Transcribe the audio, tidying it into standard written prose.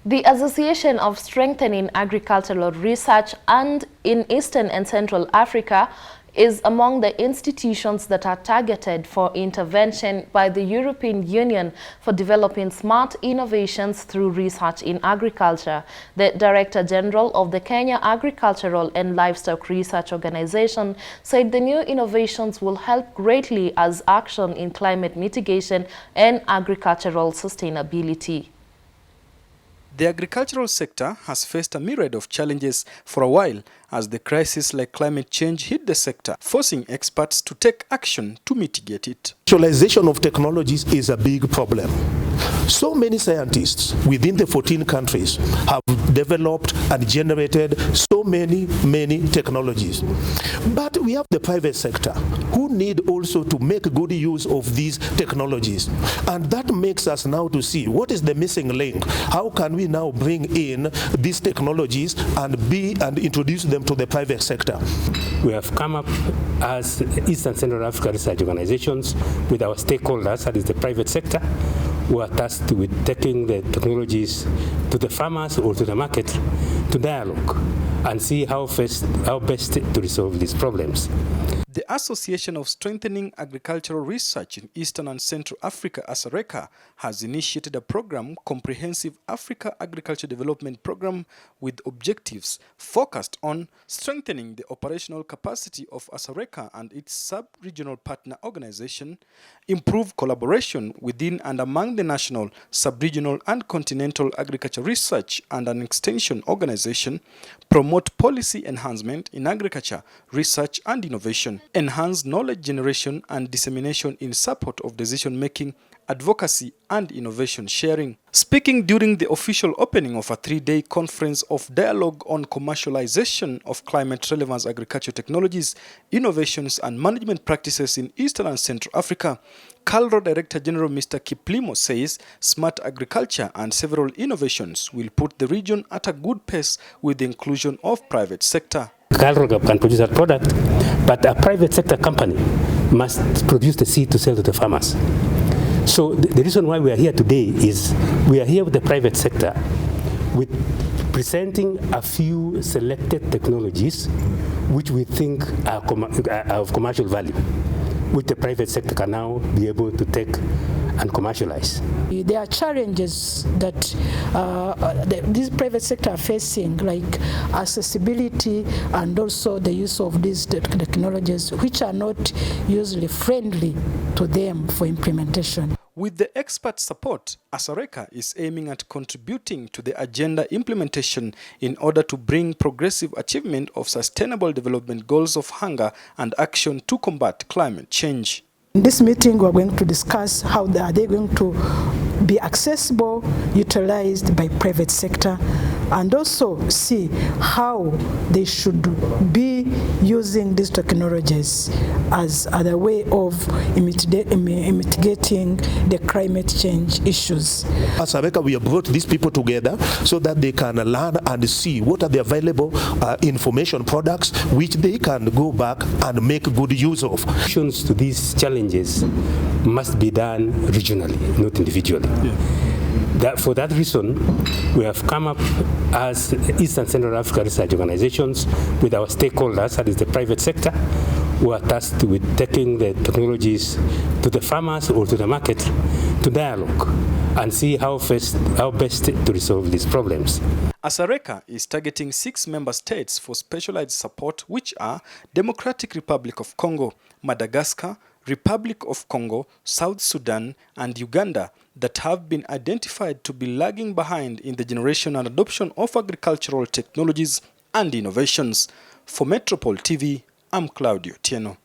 The Association of Strengthening Agricultural Research and in Eastern and Central Africa is among the institutions that are targeted for intervention by the European Union for developing smart innovations through research in agriculture. The Director General of the Kenya Agricultural and Livestock Research Organization said the new innovations will help greatly as action in climate mitigation and agricultural sustainability. The agricultural sector has faced a myriad of challenges for a while as the crisis like climate change hit the sector, forcing experts to take action to mitigate it. Commercialization of technologies is a big problem. So many scientists within the 14 countries have developed and generated so many technologies. But we have the private sector who need also to make good use of these technologies. And that makes us now to see what is the missing link. How can we now bring in these technologies and introduce them to the private sector? We have come up as East and Central Africa Research Organizations with our stakeholders, that is the private sector, who are tasked with taking the technologies to the farmers or to the market to dialogue and see how best to resolve these problems. The Association of Strengthening Agricultural Research in Eastern and Central Africa, ASARECA, has initiated a program, Comprehensive Africa Agriculture Development Program, with objectives focused on strengthening the operational capacity of ASARECA and its sub-regional partner organization, improve collaboration within and among the national, sub-regional and continental agriculture research and an extension organization, promote policy enhancement in agriculture, research and innovation, enhance knowledge generation and dissemination in support of decision-making, advocacy and innovation sharing. Speaking during the official opening of a 3-day conference of dialogue on commercialization of climate-relevant agriculture technologies, innovations and management practices in Eastern and Central Africa, KALRO Director General Mr. Kiplimo says smart agriculture and several innovations will put the region at a good pace with the inclusion of private sector. KALRO can produce a product, but a private sector company must produce the seed to sell to the farmers. So the reason why we are here today is we are here with the private sector with presenting a few selected technologies which we think are of commercial value, which the private sector can now be able to take and commercialize. There are challenges that this private sector are facing, like accessibility and also the use of these technologies, which are not usually friendly to them for implementation. With the expert support, ASARECA is aiming at contributing to the agenda implementation in order to bring progressive achievement of sustainable development goals of hunger and action to combat climate change. In this meeting, we're going to discuss how are they going to be accessible, utilized by private sector, and also see how they should be using these technologies as a way of mitigating the climate change issues. As ASARECA, we have brought these people together so that they can learn and see what are the available information products which they can go back and make good use of. Solutions to these challenges must be done regionally, not individually. For that reason, we have come up as East and Central Africa Research Organizations with our stakeholders, that is the private sector, who are tasked with taking the technologies to the farmers or to the market to dialogue and see how best to resolve these problems. ASARECA is targeting 6 member states for specialized support, which are Democratic Republic of Congo, Madagascar, Republic of Congo, South Sudan and Uganda that have been identified to be lagging behind in the generation and adoption of agricultural technologies and innovations. For Metropole TV, I'm Claudio Tieno.